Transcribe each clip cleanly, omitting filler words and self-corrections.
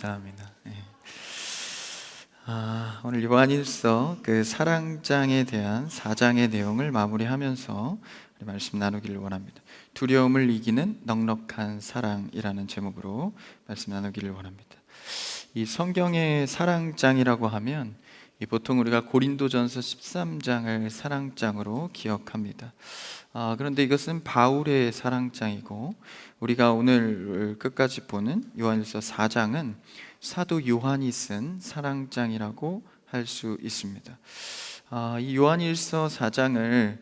감사합니다. 오늘 요한일서 그 사랑장에 대한 4장의 내용을 마무리하면서 우리 말씀 나누기를 원합니다. 두려움을 이기는 넉넉한 사랑이라는 제목으로 말씀 나누기를 원합니다. 이 성경의 사랑장이라고 하면 보통 우리가 고린도전서 13장을 사랑장으로 기억합니다. 그런데 이것은 바울의 사랑장이고, 우리가 오늘 끝까지 보는 요한일서 4장은 사도 요한이 쓴 사랑장이라고 할 수 있습니다. 이 요한일서 4장을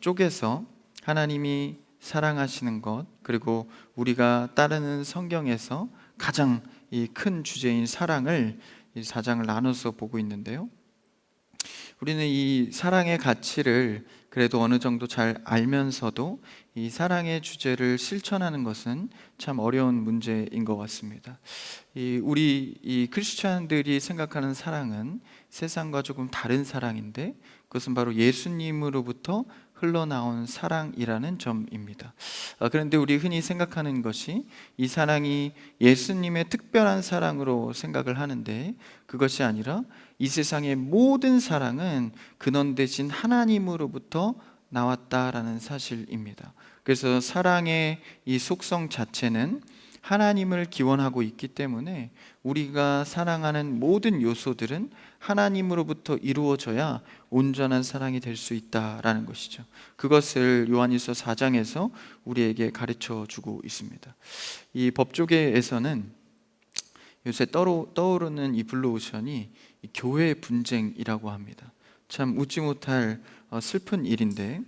쪼개서 하나님이 사랑하시는 것, 그리고 우리가 따르는 성경에서 가장 이 큰 주제인 사랑을 이 4장을 나눠서 보고 있는데요, 우리는 이 사랑의 가치를 그래도 어느 정도 잘 알면서도 이 사랑의 주제를 실천하는 것은 참 어려운 문제인 것 같습니다. 우리 크리스찬들이 생각하는 사랑은 세상과 조금 다른 사랑인데, 그것은 바로 예수님으로부터 흘러나온 사랑이라는 점입니다. 그런데 우리 흔히 생각하는 것이 이 사랑이 예수님의 특별한 사랑으로 생각을 하는데, 그것이 아니라 이 세상의 모든 사랑은 근원 되신 하나님으로부터 나왔다라는 사실입니다. 그래서 사랑의 이 속성 자체는 하나님을 기원하고 있기 때문에 우리가 사랑하는 모든 요소들은 하나님으로부터 이루어져야 온전한 사랑이 될 수 있다라는 것이죠. 그것을 요한일서 4장에서 우리에게 가르쳐 주고 있습니다. 이 법조계에서는 요새 떠오르는 이 블루오션이 교회 분쟁이라고 합니다. 참 웃지 못할 슬픈 일인데,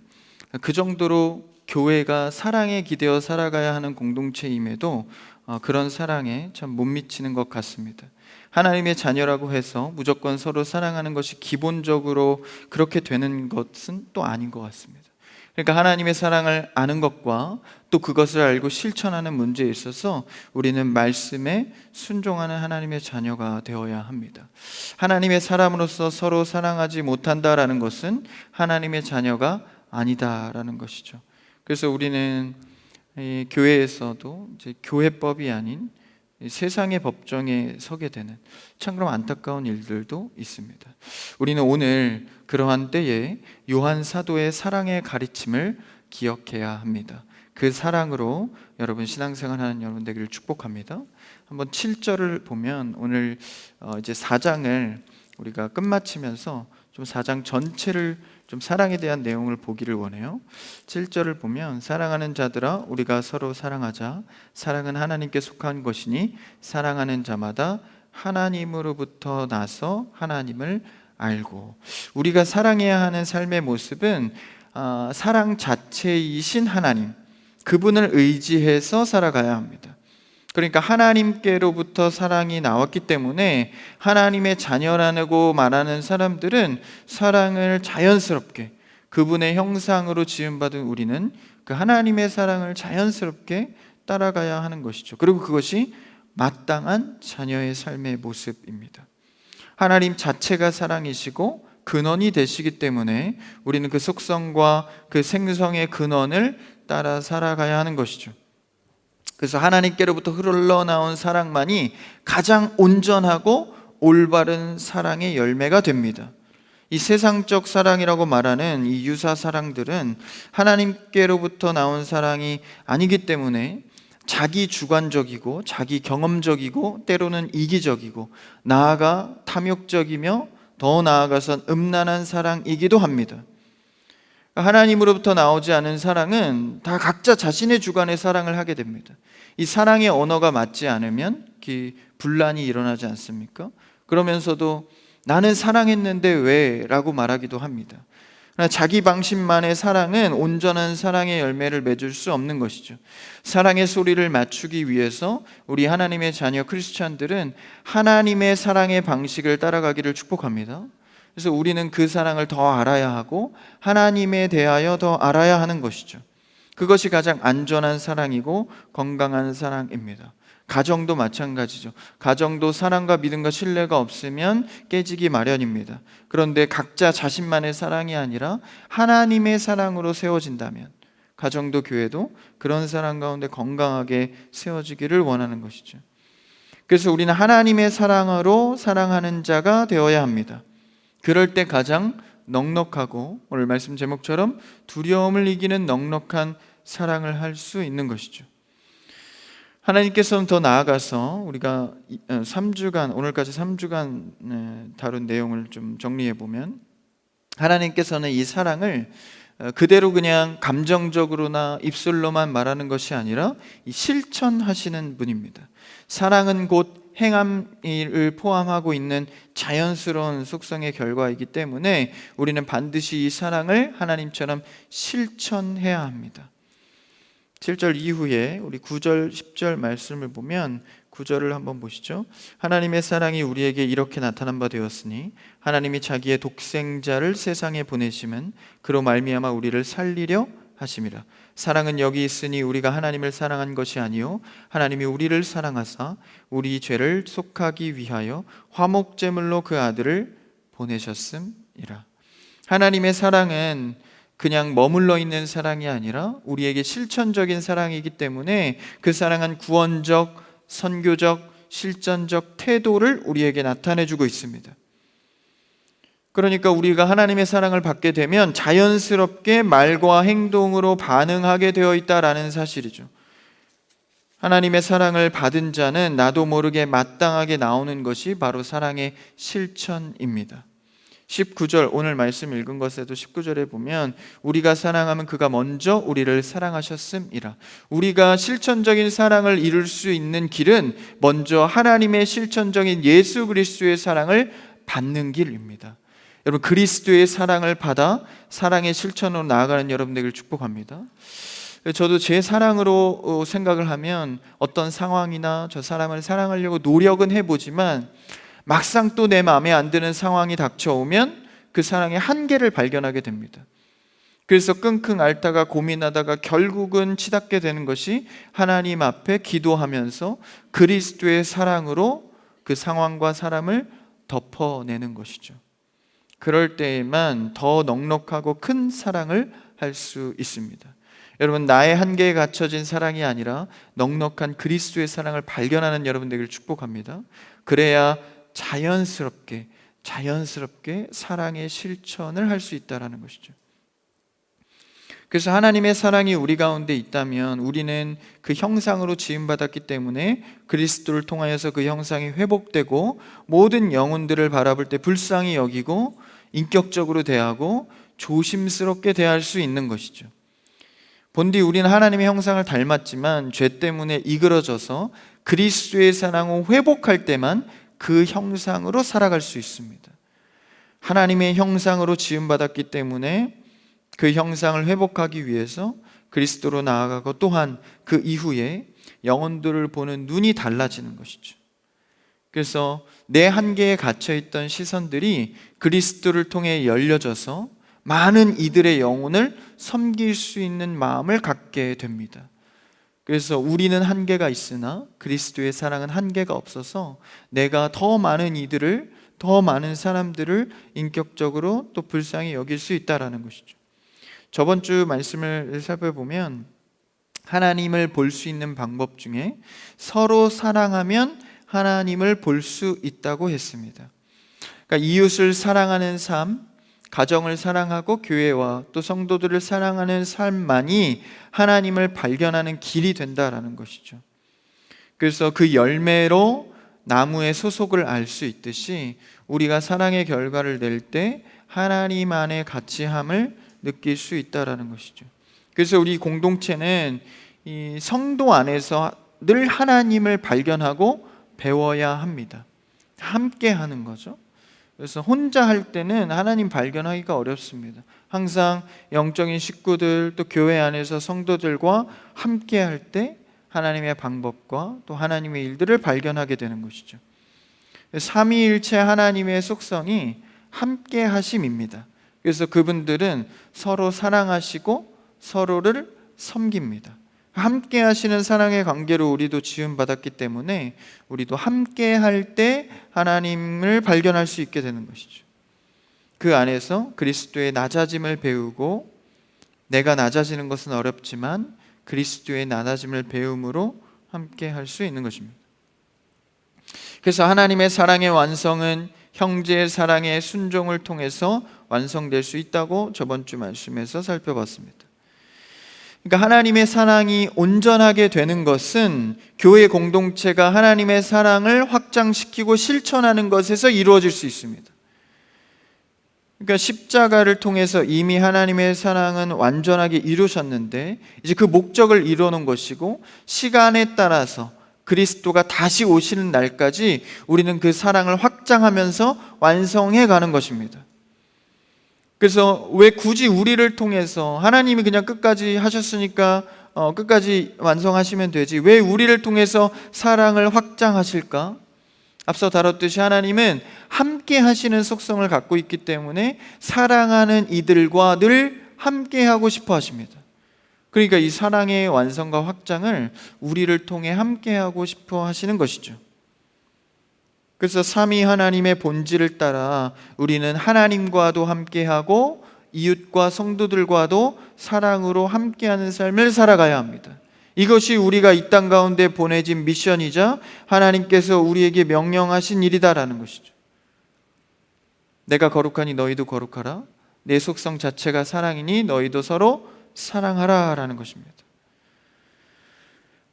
그 정도로 교회가 사랑에 기대어 살아가야 하는 공동체임에도 그런 사랑에 참 못 미치는 것 같습니다. 하나님의 자녀라고 해서 무조건 서로 사랑하는 것이 기본적으로 그렇게 되는 것은 또 아닌 것 같습니다. 그러니까 하나님의 사랑을 아는 것과 또 그것을 알고 실천하는 문제에 있어서 우리는 말씀에 순종하는 하나님의 자녀가 되어야 합니다. 하나님의 사람으로서 서로 사랑하지 못한다라는 것은 하나님의 자녀가 아니다라는 것이죠. 그래서 우리는 교회에서도 이제 교회법이 아닌 세상의 법정에 서게 되는 참으로 안타까운 일들도 있습니다. 우리는 오늘 그러한 때에 요한 사도의 사랑의 가르침을 기억해야 합니다. 그 사랑으로 여러분 신앙생활하는 여러분 되기를 축복합니다. 한번 7절을 보면, 오늘 이제 4장을 우리가 끝마치면서 좀 4장 전체를 좀 사랑에 대한 내용을 보기를 원해요. 7절을 보면, 사랑하는 자들아 우리가 서로 사랑하자. 사랑은 하나님께 속한 것이니 사랑하는 자마다 하나님으로부터 나서 하나님을 알고. 우리가 사랑해야 하는 삶의 모습은 사랑 자체이신 하나님, 그분을 의지해서 살아가야 합니다. 그러니까 하나님께로부터 사랑이 나왔기 때문에 하나님의 자녀라고 말하는 사람들은 사랑을 자연스럽게, 그분의 형상으로 지음받은 우리는 그 하나님의 사랑을 자연스럽게 따라가야 하는 것이죠. 그리고 그것이 마땅한 자녀의 삶의 모습입니다. 하나님 자체가 사랑이시고 근원이 되시기 때문에 우리는 그 속성과 그 생성의 근원을 따라 살아가야 하는 것이죠. 그래서 하나님께로부터 흘러나온 사랑만이 가장 온전하고 올바른 사랑의 열매가 됩니다. 이 세상적 사랑이라고 말하는 이 유사 사랑들은 하나님께로부터 나온 사랑이 아니기 때문에 자기 주관적이고 자기 경험적이고 때로는 이기적이고 나아가 탐욕적이며 더 나아가선 음란한 사랑이기도 합니다. 하나님으로부터 나오지 않은 사랑은 다 각자 자신의 주관의 사랑을 하게 됩니다. 이 사랑의 언어가 맞지 않으면 분란이 일어나지 않습니까? 그러면서도 나는 사랑했는데 왜? 라고 말하기도 합니다. 자기 방식만의 사랑은 온전한 사랑의 열매를 맺을 수 없는 것이죠. 사랑의 소리를 맞추기 위해서 우리 하나님의 자녀 크리스찬들은 하나님의 사랑의 방식을 따라가기를 축복합니다. 그래서 우리는 그 사랑을 더 알아야 하고 하나님에 대하여 더 알아야 하는 것이죠. 그것이 가장 안전한 사랑이고 건강한 사랑입니다. 가정도 마찬가지죠. 가정도 사랑과 믿음과 신뢰가 없으면 깨지기 마련입니다. 그런데 각자 자신만의 사랑이 아니라 하나님의 사랑으로 세워진다면 가정도 교회도 그런 사랑 가운데 건강하게 세워지기를 원하는 것이죠. 그래서 우리는 하나님의 사랑으로 사랑하는 자가 되어야 합니다. 그럴 때 가장 넉넉하고, 오늘 말씀 제목처럼 두려움을 이기는 넉넉한 사랑을 할 수 있는 것이죠. 하나님께서는 더 나아가서 우리가 3주간, 오늘까지 3주간 다룬 내용을 좀 정리해 보면, 하나님께서는 이 사랑을 그대로 그냥 감정적으로나 입술로만 말하는 것이 아니라 실천하시는 분입니다. 사랑은 곧 행함을 포함하고 있는 자연스러운 속성의 결과이기 때문에 우리는 반드시 이 사랑을 하나님처럼 실천해야 합니다. 7절 이후에 우리 9절, 10절 말씀을 보면 9절을 한번 보시죠. 하나님의 사랑이 우리에게 이렇게 나타난 바 되었으니 하나님이 자기의 독생자를 세상에 보내심은 그로 말미암아 우리를 살리려 하심이라. 사랑은 여기 있으니 우리가 하나님을 사랑한 것이 아니요 하나님이 우리를 사랑하사 우리 죄를 속하기 위하여 화목제물로 그 아들을 보내셨음이라. 하나님의 사랑은 그냥 머물러 있는 사랑이 아니라 우리에게 실천적인 사랑이기 때문에 그 사랑은 구원적, 선교적, 실전적 태도를 우리에게 나타내주고 있습니다. 그러니까 우리가 하나님의 사랑을 받게 되면 자연스럽게 말과 행동으로 반응하게 되어 있다라는 사실이죠. 하나님의 사랑을 받은 자는 나도 모르게 마땅하게 나오는 것이 바로 사랑의 실천입니다. 19절, 오늘 말씀 읽은 것에도 19절에 보면 우리가 사랑하면 그가 먼저 우리를 사랑하셨음이라. 우리가 실천적인 사랑을 이룰 수 있는 길은 먼저 하나님의 실천적인 예수 그리스도의 사랑을 받는 길입니다. 여러분, 그리스도의 사랑을 받아 사랑의 실천으로 나아가는 여러분들을 축복합니다. 저도 제 사랑으로 생각을 하면 어떤 상황이나 저 사람을 사랑하려고 노력은 해보지만 막상 또 내 마음에 안 드는 상황이 닥쳐오면 그 사랑의 한계를 발견하게 됩니다. 그래서 끙끙 앓다가 고민하다가 결국은 치닫게 되는 것이 하나님 앞에 기도하면서 그리스도의 사랑으로 그 상황과 사람을 덮어내는 것이죠. 그럴 때에만 더 넉넉하고 큰 사랑을 할 수 있습니다. 여러분, 나의 한계에 갇혀진 사랑이 아니라 넉넉한 그리스도의 사랑을 발견하는 여러분들을 축복합니다. 그래야 자연스럽게 사랑의 실천을 할 수 있다는 것이죠. 그래서 하나님의 사랑이 우리 가운데 있다면 우리는 그 형상으로 지음받았기 때문에 그리스도를 통하여서 그 형상이 회복되고 모든 영혼들을 바라볼 때 불쌍히 여기고 인격적으로 대하고 조심스럽게 대할 수 있는 것이죠. 본디 우리는 하나님의 형상을 닮았지만 죄 때문에 이그러져서 그리스도의 사랑을 회복할 때만 그 형상으로 살아갈 수 있습니다. 하나님의 형상으로 지음받았기 때문에 그 형상을 회복하기 위해서 그리스도로 나아가고 또한 그 이후에 영혼들을 보는 눈이 달라지는 것이죠. 그래서 내 한계에 갇혀있던 시선들이 그리스도를 통해 열려져서 많은 이들의 영혼을 섬길 수 있는 마음을 갖게 됩니다. 그래서 우리는 한계가 있으나 그리스도의 사랑은 한계가 없어서 내가 더 많은 이들을, 더 많은 사람들을 인격적으로 또 불쌍히 여길 수 있다는 것이죠. 저번 주 말씀을 살펴보면 하나님을 볼 수 있는 방법 중에 서로 사랑하면 하나님을 볼 수 있다고 했습니다. 그러니까 이웃을 사랑하는 삶, 가정을 사랑하고 교회와 또 성도들을 사랑하는 삶만이 하나님을 발견하는 길이 된다라는 것이죠. 그래서 그 열매로 나무의 소속을 알 수 있듯이 우리가 사랑의 결과를 낼 때 하나님 안의 가치함을 느낄 수 있다라는 것이죠. 그래서 우리 공동체는 이 성도 안에서 늘 하나님을 발견하고 배워야 합니다. 함께 하는 거죠. 그래서 혼자 할 때는 하나님 발견하기가 어렵습니다. 항상 영적인 식구들 또 교회 안에서 성도들과 함께 할 때 하나님의 방법과 또 하나님의 일들을 발견하게 되는 것이죠. 삼위일체 하나님의 속성이 함께 하심입니다. 그래서 그분들은 서로 사랑하시고 서로를 섬깁니다. 함께 하시는 사랑의 관계로 우리도 지음받았기 때문에 우리도 함께 할 때 하나님을 발견할 수 있게 되는 것이죠. 그 안에서 그리스도의 낮아짐을 배우고, 내가 낮아지는 것은 어렵지만 그리스도의 낮아짐을 배움으로 함께 할 수 있는 것입니다. 그래서 하나님의 사랑의 완성은 형제의 사랑의 순종을 통해서 완성될 수 있다고 저번 주 말씀에서 살펴봤습니다. 그러니까 하나님의 사랑이 온전하게 되는 것은 교회 공동체가 하나님의 사랑을 확장시키고 실천하는 것에서 이루어질 수 있습니다. 그러니까 십자가를 통해서 이미 하나님의 사랑은 완전하게 이루셨는데 이제 그 목적을 이루는 것이고, 시간에 따라서 그리스도가 다시 오시는 날까지 우리는 그 사랑을 확장하면서 완성해 가는 것입니다. 그래서 왜 굳이 우리를 통해서, 하나님이 그냥 끝까지 하셨으니까 끝까지 완성하시면 되지, 왜 우리를 통해서 사랑을 확장하실까? 앞서 다뤘듯이 하나님은 함께 하시는 속성을 갖고 있기 때문에 사랑하는 이들과 늘 함께 하고 싶어 하십니다. 그러니까 이 사랑의 완성과 확장을 우리를 통해 함께 하고 싶어 하시는 것이죠. 그래서 삼위 하나님의 본질을 따라 우리는 하나님과도 함께하고 이웃과 성도들과도 사랑으로 함께하는 삶을 살아가야 합니다. 이것이 우리가 이 땅 가운데 보내진 미션이자 하나님께서 우리에게 명령하신 일이다라는 것이죠. 내가 거룩하니 너희도 거룩하라. 내 속성 자체가 사랑이니 너희도 서로 사랑하라 라는 것입니다.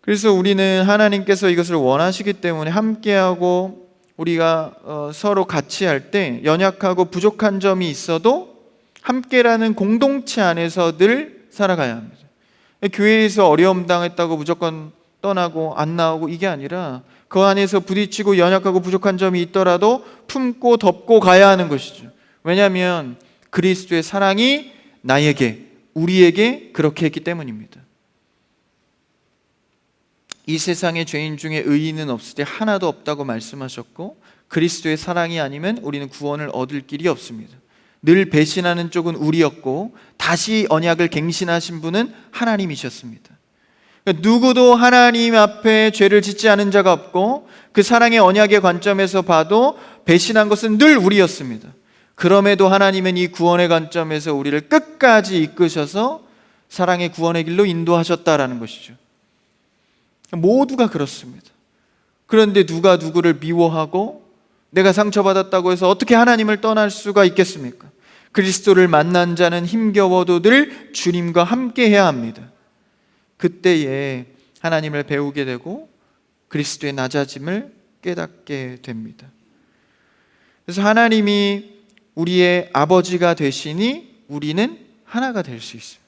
그래서 우리는 하나님께서 이것을 원하시기 때문에 함께하고 우리가 서로 같이 할 때 연약하고 부족한 점이 있어도 함께라는 공동체 안에서 늘 살아가야 합니다. 교회에서 어려움 당했다고 무조건 떠나고 안 나오고 이게 아니라 그 안에서 부딪히고 연약하고 부족한 점이 있더라도 품고 덮고 가야 하는 것이죠. 왜냐하면 그리스도의 사랑이 나에게, 우리에게 그렇게 했기 때문입니다. 이 세상에 죄인 중에 의인은 없을 때 하나도 없다고 말씀하셨고, 그리스도의 사랑이 아니면 우리는 구원을 얻을 길이 없습니다. 늘 배신하는 쪽은 우리였고 다시 언약을 갱신하신 분은 하나님이셨습니다. 그러니까 누구도 하나님 앞에 죄를 짓지 않은 자가 없고 그 사랑의 언약의 관점에서 봐도 배신한 것은 늘 우리였습니다. 그럼에도 하나님은 이 구원의 관점에서 우리를 끝까지 이끄셔서 사랑의 구원의 길로 인도하셨다라는 것이죠. 모두가 그렇습니다. 그런데 누가 누구를 미워하고 내가 상처받았다고 해서 어떻게 하나님을 떠날 수가 있겠습니까? 그리스도를 만난 자는 힘겨워도 늘 주님과 함께 해야 합니다. 그때에 하나님을 배우게 되고 그리스도의 낮아짐을 깨닫게 됩니다. 그래서 하나님이 우리의 아버지가 되시니 우리는 하나가 될 수 있습니다.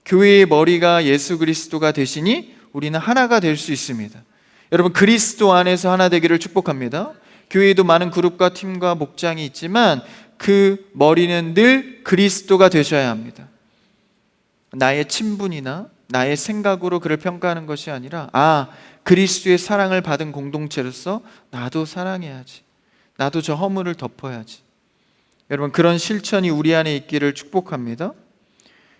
교회의 머리가 예수 그리스도가 되시니 우리는 하나가 될 수 있습니다. 여러분, 그리스도 안에서 하나 되기를 축복합니다. 교회에도 많은 그룹과 팀과 목장이 있지만 그 머리는 늘 그리스도가 되셔야 합니다. 나의 친분이나 나의 생각으로 그를 평가하는 것이 아니라 그리스도의 사랑을 받은 공동체로서 나도 사랑해야지, 나도 저 허물을 덮어야지. 여러분, 그런 실천이 우리 안에 있기를 축복합니다.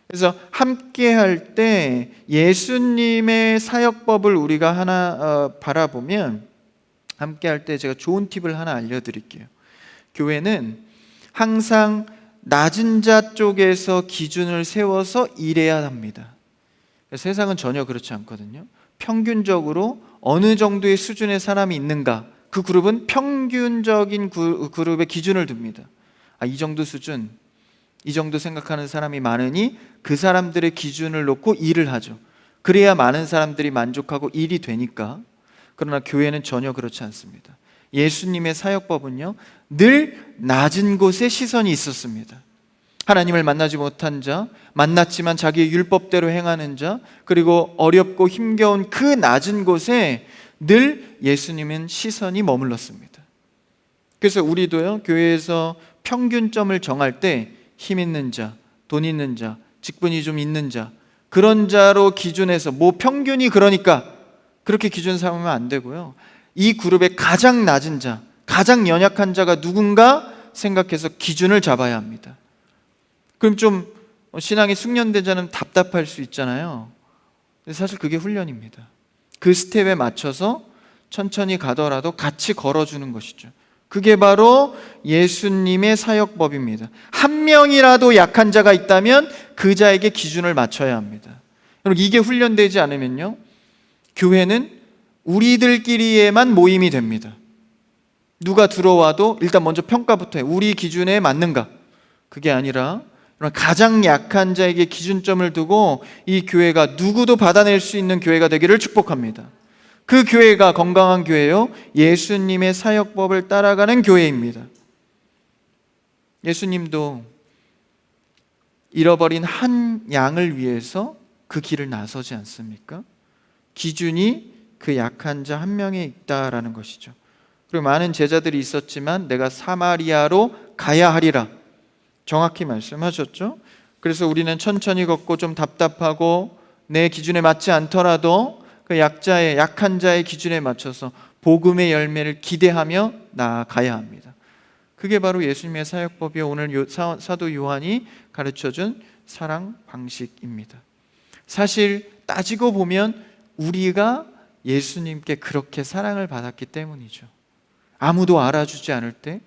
그래서 함께 할 때 예수님의 사역법을 우리가 하나 바라보면, 함께 할 때 제가 좋은 팁을 하나 알려드릴게요. 교회는 항상 낮은 자 쪽에서 기준을 세워서 일해야 합니다. 세상은 전혀 그렇지 않거든요. 평균적으로 어느 정도의 수준의 사람이 있는가, 그 그룹은 평균적인 그룹의 기준을 둡니다. 이 정도 수준, 이 정도 생각하는 사람이 많으니 그 사람들의 기준을 놓고 일을 하죠. 그래야 많은 사람들이 만족하고 일이 되니까. 그러나 교회는 전혀 그렇지 않습니다. 예수님의 사역법은요, 늘 낮은 곳에 시선이 있었습니다. 하나님을 만나지 못한 자, 만났지만 자기의 율법대로 행하는 자, 그리고 어렵고 힘겨운 그 낮은 곳에 늘 예수님은 시선이 머물렀습니다. 그래서 우리도요, 교회에서 평균점을 정할 때 힘 있는 자, 돈 있는 자, 직분이 좀 있는 자, 그런 자로 기준해서 평균이 그러니까 그렇게 기준 삼으면 안 되고요. 이 그룹의 가장 낮은 자, 가장 연약한 자가 누군가 생각해서 기준을 잡아야 합니다. 그럼 좀 신앙이 숙련된 자는 답답할 수 있잖아요. 근데 사실 그게 훈련입니다. 그 스텝에 맞춰서 천천히 가더라도 같이 걸어주는 것이죠. 그게 바로 예수님의 사역법입니다. 한 명이라도 약한 자가 있다면 그 자에게 기준을 맞춰야 합니다. 여러분, 이게 훈련되지 않으면요, 교회는 우리들끼리에만 모임이 됩니다. 누가 들어와도 일단 먼저 평가부터 해. 우리 기준에 맞는가? 그게 아니라 가장 약한 자에게 기준점을 두고 이 교회가 누구도 받아낼 수 있는 교회가 되기를 축복합니다. 그 교회가 건강한 교회요, 예수님의 사역법을 따라가는 교회입니다. 예수님도 잃어버린 한 양을 위해서 그 길을 나서지 않습니까? 기준이 그 약한 자 한 명에 있다라는 것이죠. 그리고 많은 제자들이 있었지만 내가 사마리아로 가야 하리라 정확히 말씀하셨죠. 그래서 우리는 천천히 걷고 좀 답답하고 내 기준에 맞지 않더라도 그 약한 자의 기준에 맞춰서 복음의 열매를 기대하며 나아가야 합니다. 그게 바로 예수님의 사역법이요, 오늘 사도 요한이 가르쳐준 사랑 방식입니다. 사실 따지고 보면 우리가 예수님께 그렇게 사랑을 받았기 때문이죠. 아무도 알아주지 않을 때,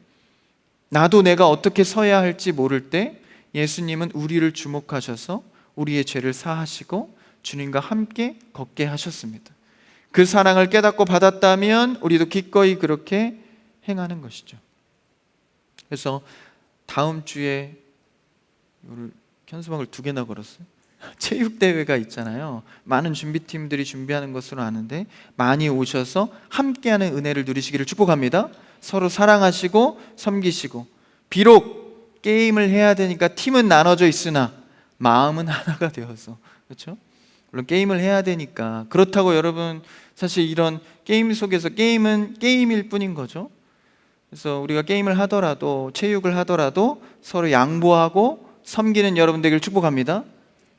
나도 내가 어떻게 서야 할지 모를 때 예수님은 우리를 주목하셔서 우리의 죄를 사하시고 주님과 함께 걷게 하셨습니다. 그 사랑을 깨닫고 받았다면 우리도 기꺼이 그렇게 행하는 것이죠. 그래서 다음 주에 현수막을 2개나 걸었어요. 체육대회가 있잖아요. 많은 준비팀들이 준비하는 것으로 아는데 많이 오셔서 함께하는 은혜를 누리시기를 축복합니다. 서로 사랑하시고 섬기시고, 비록 게임을 해야 되니까 팀은 나눠져 있으나 마음은 하나가 되어서, 그렇죠? 물론 게임을 해야 되니까, 그렇다고 여러분 사실 이런 게임 속에서 게임은 게임일 뿐인 거죠. 그래서 우리가 게임을 하더라도, 체육을 하더라도 서로 양보하고 섬기는 여러분 되기를 축복합니다.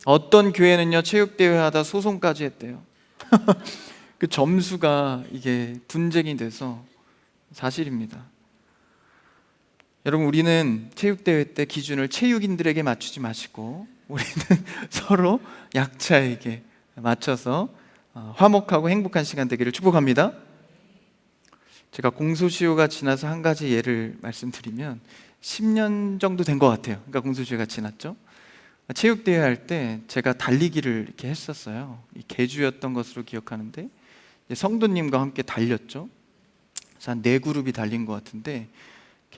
어떤 교회는요, 체육대회 하다 소송까지 했대요. 그 점수가 이게 분쟁이 돼서. 사실입니다. 여러분, 우리는 체육대회 때 기준을 체육인들에게 맞추지 마시고 우리는 서로 약자에게 맞춰서 화목하고 행복한 시간 되기를 축복합니다. 제가 공소시효가 지나서 한 가지 예를 말씀드리면 10년 정도 된 것 같아요. 그러니까 공소시효가 지났죠. 체육대회 할 때 제가 달리기를 이렇게 했었어요. 계주였던 것으로 기억하는데 성도님과 함께 달렸죠. 그래서 한 4그룹이 달린 것 같은데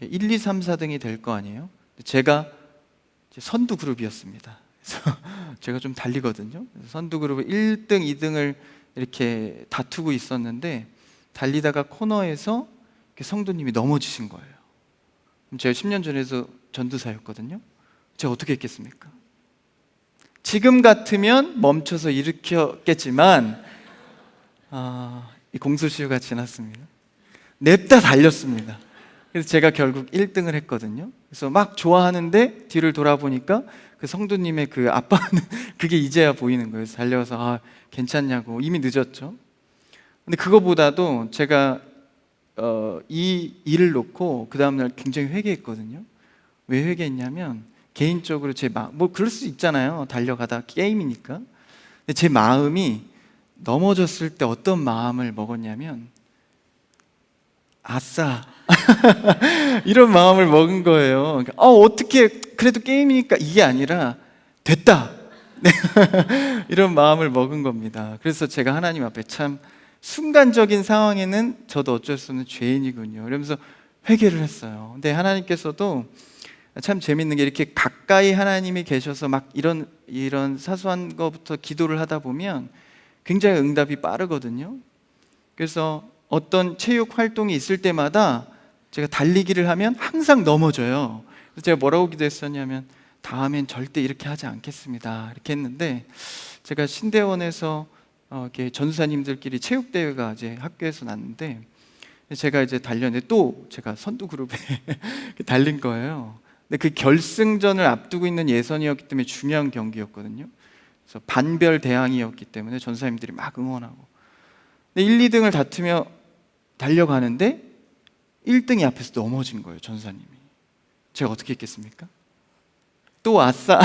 1, 2, 3, 4등이 될 거 아니에요. 제가 선두 그룹이었습니다. 그래서 제가 좀 달리거든요. 선두 그룹을 1등, 2등을 이렇게 다투고 있었는데 달리다가 코너에서 성도님이 넘어지신 거예요. 제가 10년 전에도 전도사였거든요. 제가 어떻게 했겠습니까? 지금 같으면 멈춰서 일으켰겠지만 이 공소시효가 지났습니다. 냅다 달렸습니다. 그래서 제가 결국 1등을 했거든요. 그래서 막 좋아하는데 뒤를 돌아보니까 그 성도님의 그 아빠는 그게 이제야 보이는 거예요. 그래서 달려서 괜찮냐고. 이미 늦었죠. 근데 그거보다도 제가 이 일을 놓고 그 다음날 굉장히 회개했거든요. 왜 회개했냐면 개인적으로 제 마음, 뭐 그럴 수 있잖아요. 달려가다 게임이니까. 근데 제 마음이 넘어졌을 때 어떤 마음을 먹었냐면 아싸 이런 마음을 먹은 거예요. 그러니까, 어떻게 그래도 게임이니까, 이게 아니라 됐다 이런 마음을 먹은 겁니다. 그래서 제가 하나님 앞에 참 순간적인 상황에는 저도 어쩔 수 없는 죄인이군요 이러면서 회개를 했어요. 근데 하나님께서도 참 재밌는 게 이렇게 가까이 하나님이 계셔서 막 이런 사소한 것부터 기도를 하다 보면 굉장히 응답이 빠르거든요. 그래서 어떤 체육 활동이 있을 때마다 제가 달리기를 하면 항상 넘어져요. 그래서 제가 뭐라고 기도했었냐면 다음엔 절대 이렇게 하지 않겠습니다 이렇게 했는데, 제가 신대원에서 이렇게 전사님들끼리 체육대회가 이제 학교에서 났는데 제가 이제 달렸는데 또 제가 선두 그룹에 달린 거예요. 근데 그 결승전을 앞두고 있는 예선이었기 때문에 중요한 경기였거든요. 그래서 반별 대항이었기 때문에 전사님들이 막 응원하고, 근데 1, 2등을 다투며 달려가는데 1등이 앞에서 넘어진 거예요. 전사님이. 제가 어떻게 했겠습니까? 또 아싸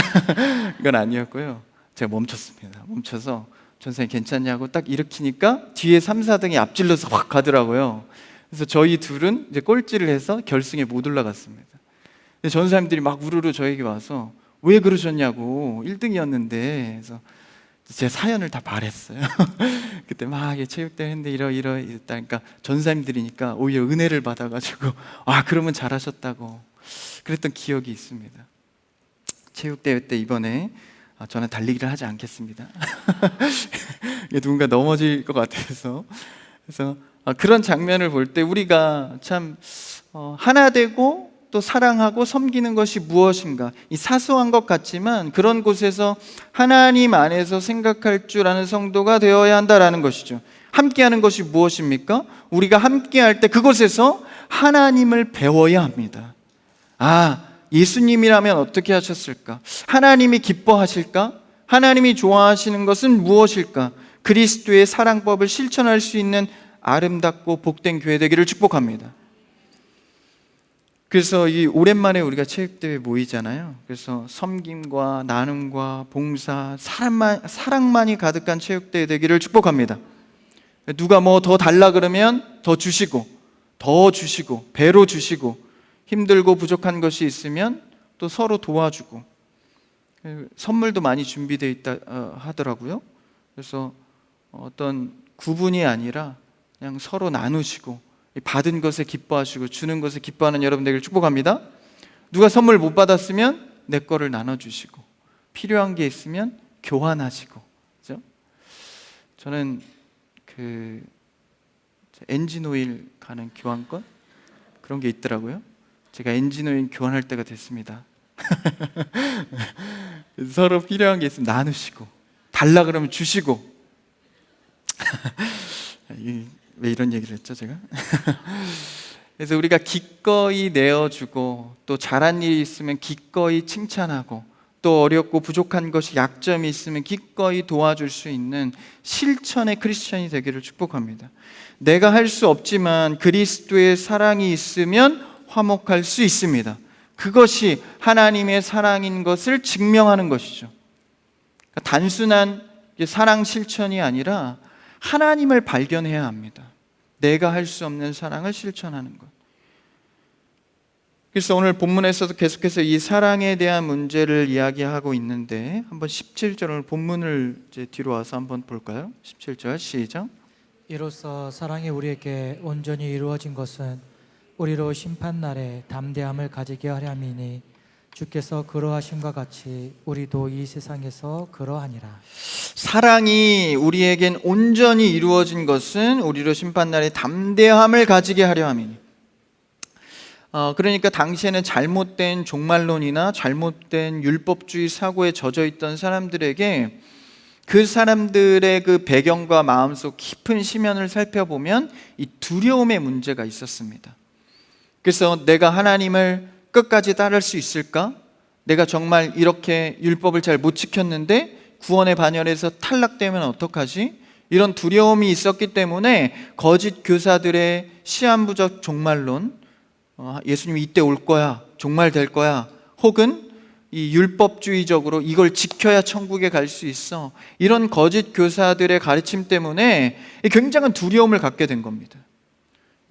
이건 아니었고요. 제가 멈췄습니다. 멈춰서 전사님 괜찮냐고 딱 일으키니까 뒤에 3, 4등이 앞질러서 확 가더라고요. 그래서 저희 둘은 이제 꼴찌를 해서 결승에 못 올라갔습니다. 근데 전사님들이 막 우르르 저에게 와서 왜 그러셨냐고, 1등이었는데. 그래서 제 사연을 다 말했어요. 그때 막 체육대회 했는데 이러니까 전사님들이니까 오히려 은혜를 받아가지고 그러면 잘하셨다고 그랬던 기억이 있습니다. 체육대회 때 이번에 저는 달리기를 하지 않겠습니다. 누군가 넘어질 것 같아서. 그래서 그런 장면을 볼 때 우리가 참 하나 되고 또 사랑하고 섬기는 것이 무엇인가, 이 사소한 것 같지만 그런 곳에서 하나님 안에서 생각할 줄 아는 성도가 되어야 한다라는 것이죠. 함께하는 것이 무엇입니까? 우리가 함께할 때 그곳에서 하나님을 배워야 합니다. 예수님이라면 어떻게 하셨을까? 하나님이 기뻐하실까? 하나님이 좋아하시는 것은 무엇일까? 그리스도의 사랑법을 실천할 수 있는 아름답고 복된 교회 되기를 축복합니다. 그래서 이 오랜만에 우리가 체육대회 모이잖아요. 그래서 섬김과 나눔과 봉사, 사랑만이 가득한 체육대회 되기를 축복합니다. 누가 뭐 더 달라 그러면 더 주시고, 배로 주시고, 힘들고 부족한 것이 있으면 또 서로 도와주고, 선물도 많이 준비되어 있다 하더라고요. 그래서 어떤 구분이 아니라 그냥 서로 나누시고, 받은 것에 기뻐하시고 주는 것에 기뻐하는 여러분 되기를 축복합니다. 누가 선물 못 받았으면 내 거를 나눠주시고, 필요한 게 있으면 교환하시고, 그죠? 저는 엔진 오일 가는 교환권 그런 게 있더라고요. 제가 엔진 오일 교환할 때가 됐습니다. 서로 필요한 게 있으면 나누시고, 달라 그러면 주시고. 왜 이런 얘기를 했죠, 제가? 그래서 우리가 기꺼이 내어주고, 또 잘한 일이 있으면 기꺼이 칭찬하고, 또 어렵고 부족한 것이 약점이 있으면 기꺼이 도와줄 수 있는 실천의 크리스천이 되기를 축복합니다. 내가 할 수 없지만 그리스도의 사랑이 있으면 화목할 수 있습니다. 그것이 하나님의 사랑인 것을 증명하는 것이죠. 그러니까 단순한 사랑 실천이 아니라 하나님을 발견해야 합니다. 내가 할 수 없는 사랑을 실천하는 것. 그래서 오늘 본문에서도 계속해서 이 사랑에 대한 문제를 이야기하고 있는데, 한번 17절을 본문을 이제 뒤로 와서 한번 볼까요? 17절 시작. 이로써 사랑이 우리에게 온전히 이루어진 것은 우리로 심판날에 담대함을 가지게 하려 함이니 주께서 그러하심과 같이 우리도 이 세상에서 그러하니라. 사랑이 우리에겐 온전히 이루어진 것은 우리로 심판날에 담대함을 가지게 하려 함이니. 그러니까 당시에는 잘못된 종말론이나 잘못된 율법주의 사고에 젖어 있던 사람들에게 그 사람들의 그 배경과 마음속 깊은 심연을 살펴보면 이 두려움의 문제가 있었습니다. 그래서 내가 하나님을 끝까지 따를 수 있을까? 내가 정말 이렇게 율법을 잘 못 지켰는데 구원의 반열에서 탈락되면 어떡하지? 이런 두려움이 있었기 때문에 거짓 교사들의 시한부적 종말론, 예수님이 이때 올 거야, 종말 될 거야, 혹은 이 율법주의적으로 이걸 지켜야 천국에 갈 수 있어, 이런 거짓 교사들의 가르침 때문에 굉장한 두려움을 갖게 된 겁니다.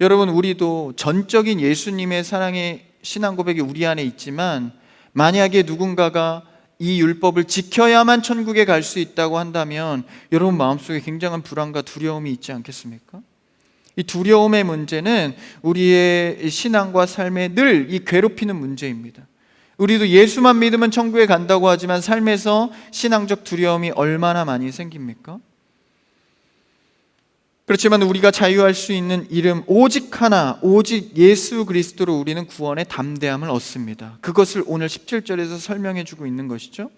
여러분, 우리도 전적인 예수님의 사랑의 신앙 고백이 우리 안에 있지만, 만약에 누군가가 이 율법을 지켜야만 천국에 갈 수 있다고 한다면 여러분 마음속에 굉장한 불안과 두려움이 있지 않겠습니까? 이 두려움의 문제는 우리의 신앙과 삶에 늘 이 괴롭히는 문제입니다. 우리도 예수만 믿으면 천국에 간다고 하지만 삶에서 신앙적 두려움이 얼마나 많이 생깁니까? 그렇지만 우리가 자유할 수 있는 이름 오직 하나, 오직 예수 그리스도로 우리는 구원의 담대함을 얻습니다. 그것을 오늘 17절에서 설명해 주고 있는 것이죠.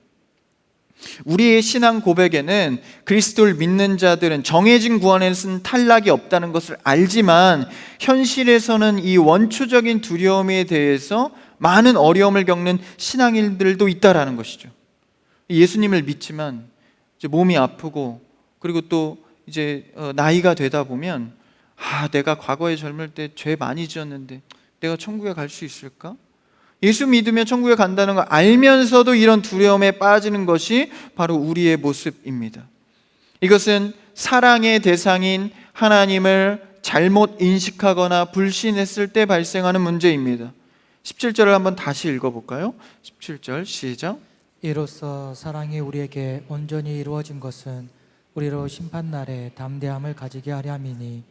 우리의 신앙 고백에는 그리스도를 믿는 자들은 정해진 구원에서는 탈락이 없다는 것을 알지만, 현실에서는 이 원초적인 두려움에 대해서 많은 어려움을 겪는 신앙인들도 있다라는 것이죠. 예수님을 믿지만 이제 몸이 아프고, 그리고 또 이제 나이가 되다 보면 내가 과거에 젊을 때 죄 많이 지었는데 내가 천국에 갈 수 있을까? 예수 믿으면 천국에 간다는 걸 알면서도 이런 두려움에 빠지는 것이 바로 우리의 모습입니다. 이것은 사랑의 대상인 하나님을 잘못 인식하거나 불신했을 때 발생하는 문제입니다. 17절을 한번 다시 읽어볼까요? 17절 시작. 이로써 사랑이 우리에게 온전히 이루어진 것은 우리로 심판날에 담대함을 가지게 하려 함이니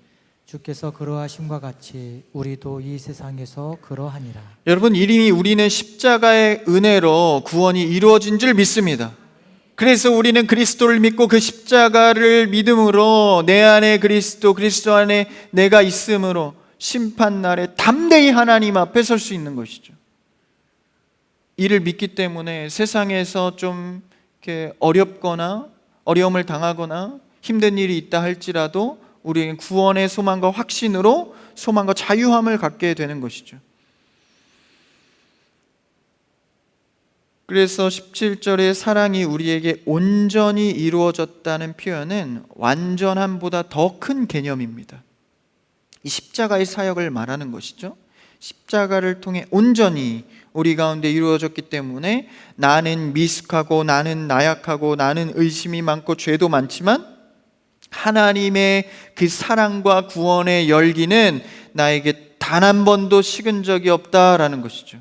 주께서 그러하심과 같이 우리도 이 세상에서 그러하니라. 여러분, 이미 우리는 십자가의 은혜로 구원이 이루어진 줄 믿습니다. 그래서 우리는 그리스도를 믿고 그 십자가를 믿음으로 내 안에 그리스도, 그리스도 안에 내가 있음으로 심판날에 담대히 하나님 앞에 설 수 있는 것이죠. 이를 믿기 때문에 세상에서 좀 이렇게 어렵거나 어려움을 당하거나 힘든 일이 있다 할지라도 우리는 구원의 소망과 확신으로 소망과 자유함을 갖게 되는 것이죠. 그래서 17절에 사랑이 우리에게 온전히 이루어졌다는 표현은 완전함보다 더 큰 개념입니다. 이 십자가의 사역을 말하는 것이죠. 십자가를 통해 온전히 우리 가운데 이루어졌기 때문에 나는 미숙하고 나는 나약하고 나는 의심이 많고 죄도 많지만 하나님의 그 사랑과 구원의 열기는 나에게 단 한 번도 식은 적이 없다라는 것이죠.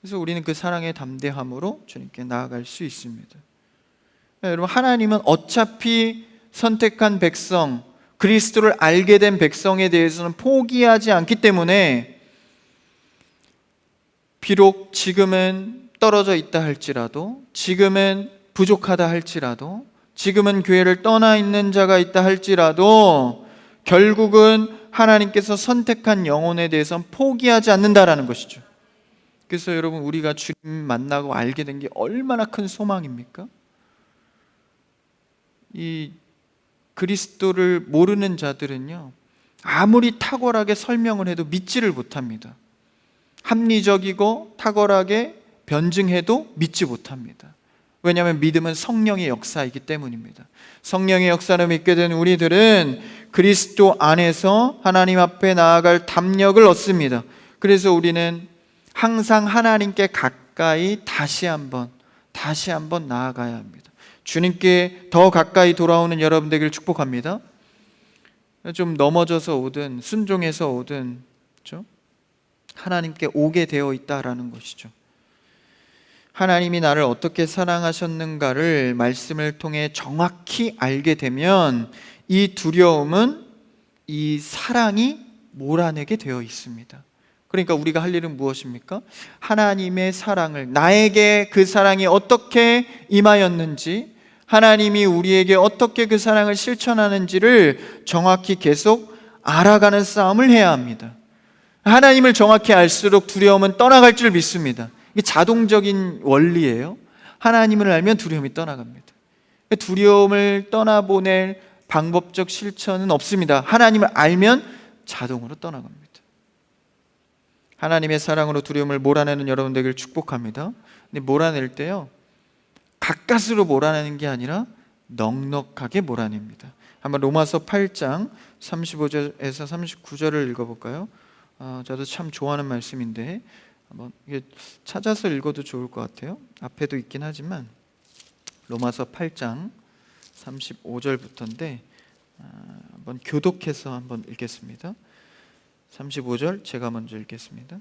그래서 우리는 그 사랑의 담대함으로 주님께 나아갈 수 있습니다. 여러분, 하나님은 어차피 선택한 백성, 그리스도를 알게 된 백성에 대해서는 포기하지 않기 때문에 비록 지금은 떨어져 있다 할지라도, 지금은 부족하다 할지라도, 지금은 교회를 떠나 있는 자가 있다 할지라도 결국은 하나님께서 선택한 영혼에 대해서는 포기하지 않는다라는 것이죠. 그래서 여러분, 우리가 주님 만나고 알게 된 게 얼마나 큰 소망입니까? 이 그리스도를 모르는 자들은요, 아무리 탁월하게 설명을 해도 믿지를 못합니다. 합리적이고 탁월하게 변증해도 믿지 못합니다. 왜냐하면 믿음은 성령의 역사이기 때문입니다. 성령의 역사를 믿게 된 우리들은 그리스도 안에서 하나님 앞에 나아갈 담력을 얻습니다. 그래서 우리는 항상 하나님께 가까이 다시 한번 나아가야 합니다. 주님께 더 가까이 돌아오는 여러분 되기를 축복합니다. 좀 넘어져서 오든 순종해서 오든 그렇죠? 하나님께 오게 되어 있다라는 것이죠. 하나님이 나를 어떻게 사랑하셨는가를 말씀을 통해 정확히 알게 되면 이 두려움은 이 사랑이 몰아내게 되어 있습니다. 그러니까 우리가 할 일은 무엇입니까? 하나님의 사랑을, 나에게 그 사랑이 어떻게 임하였는지, 하나님이 우리에게 어떻게 그 사랑을 실천하는지를 정확히 계속 알아가는 싸움을 해야 합니다. 하나님을 정확히 알수록 두려움은 떠나갈 줄 믿습니다. 이게 자동적인 원리예요. 하나님을 알면 두려움이 떠나갑니다. 두려움을 떠나보낼 방법적 실천은 없습니다. 하나님을 알면 자동으로 떠나갑니다. 하나님의 사랑으로 두려움을 몰아내는 여러분 되기를 축복합니다. 근데 몰아낼 때요, 가까스로 몰아내는 게 아니라 넉넉하게 몰아냅니다. 한번 로마서 8장 35절에서 39절을 읽어볼까요? 저도 참 좋아하는 말씀인데 한번 이게 찾아서 읽어도 좋을 것 같아요. 앞에도 있긴 하지만 로마서 8장 35절부터인데 한번 교독해서 한번 읽겠습니다. 35절 제가 먼저 읽겠습니다.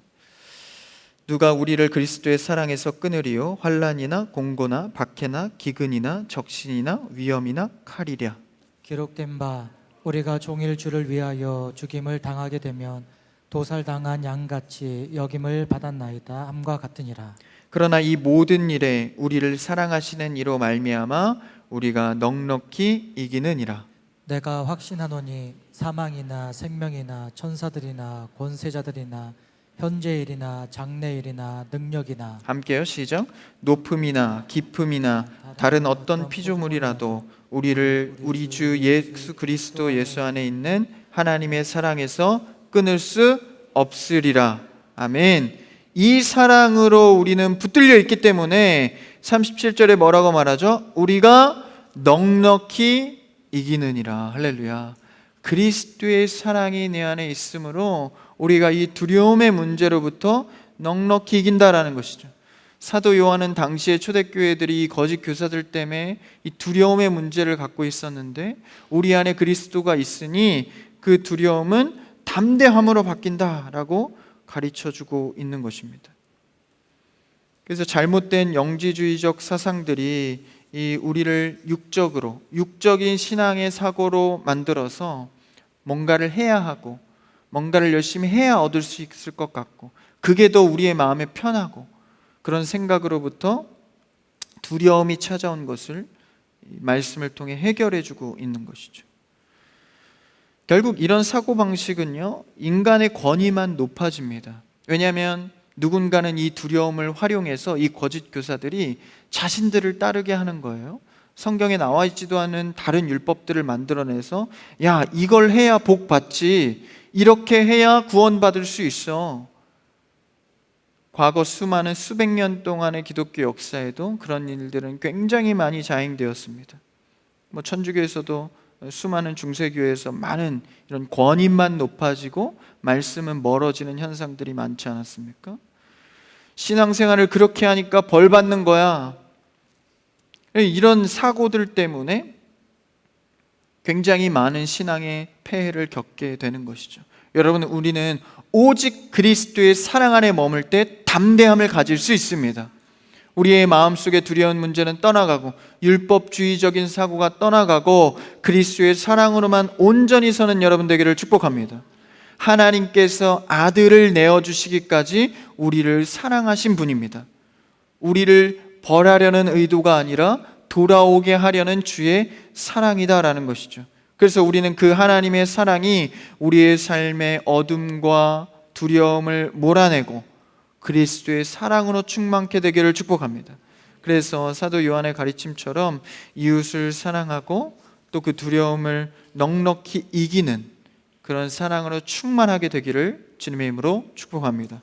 누가 우리를 그리스도의 사랑에서 끊으리요? 환난이나 공고나 박해나 기근이나 적신이나 위험이나 칼이랴. 기록된 바 우리가 종일 주를 위하여 죽임을 당하게 되면 도살당한 양같이 여김을 받았나이다 함과 같으니라. 그러나 이 모든 일에 우리를 사랑하시는 이로 말미암아 우리가 넉넉히 이기느니라. 내가 확신하노니 사망이나 생명이나 천사들이나 권세자들이나 현재일이나 장래일이나 능력이나 함께요, 시작. 높음이나 깊음이나 다른 어떤 피조물이라도 우리를 우리 주 예수 그리스도 예수 안에 있는 하나님의 사랑에서 끊을 수 없으리라. 아멘. 이 사랑으로 우리는 붙들려 있기 때문에 37절에 뭐라고 말하죠? 우리가 넉넉히 이기느니라. 할렐루야. 그리스도의 사랑이 내 안에 있으므로 우리가 이 두려움의 문제로부터 넉넉히 이긴다라는 것이죠. 사도 요한은 당시의 초대교회들이 거짓 교사들 때문에 이 두려움의 문제를 갖고 있었는데 우리 안에 그리스도가 있으니 그 두려움은 담대함으로 바뀐다라고 가르쳐주고 있는 것입니다. 그래서 잘못된 영지주의적 사상들이 이 우리를 육적인 신앙의 사고로 만들어서 뭔가를 해야 하고 뭔가를 열심히 해야 얻을 수 있을 것 같고 그게 더 우리의 마음에 편하고 그런 생각으로부터 두려움이 찾아온 것을 이 말씀을 통해 해결해 주고 있는 것이죠. 결국 이런 사고방식은요, 인간의 권위만 높아집니다. 왜냐하면 누군가는 이 두려움을 활용해서 이 거짓 교사들이 자신들을 따르게 하는 거예요. 성경에 나와 있지도 않은 다른 율법들을 만들어내서 야, 이걸 해야 복 받지, 이렇게 해야 구원받을 수 있어. 과거 수많은 수백 년 동안의 기독교 역사에도 그런 일들은 굉장히 많이 자행되었습니다. 천주교에서도 수많은 중세교회에서 많은 이런 권위만 높아지고 말씀은 멀어지는 현상들이 많지 않았습니까? 신앙생활을 그렇게 하니까 벌 받는 거야. 이런 사고들 때문에 굉장히 많은 신앙의 폐해를 겪게 되는 것이죠. 여러분, 우리는 오직 그리스도의 사랑 안에 머물 때 담대함을 가질 수 있습니다. 우리의 마음속에 두려운 문제는 떠나가고 율법주의적인 사고가 떠나가고 그리스도의 사랑으로만 온전히 서는 여러분 되기를 축복합니다. 하나님께서 아들을 내어주시기까지 우리를 사랑하신 분입니다. 우리를 벌하려는 의도가 아니라 돌아오게 하려는 주의 사랑이다라는 것이죠. 그래서 우리는 그 하나님의 사랑이 우리의 삶의 어둠과 두려움을 몰아내고 그리스도의 사랑으로 충만케 되기를 축복합니다. 그래서 사도 요한의 가르침처럼 이웃을 사랑하고 또 그 두려움을 넉넉히 이기는 그런 사랑으로 충만하게 되기를 주님의 이름으로 축복합니다.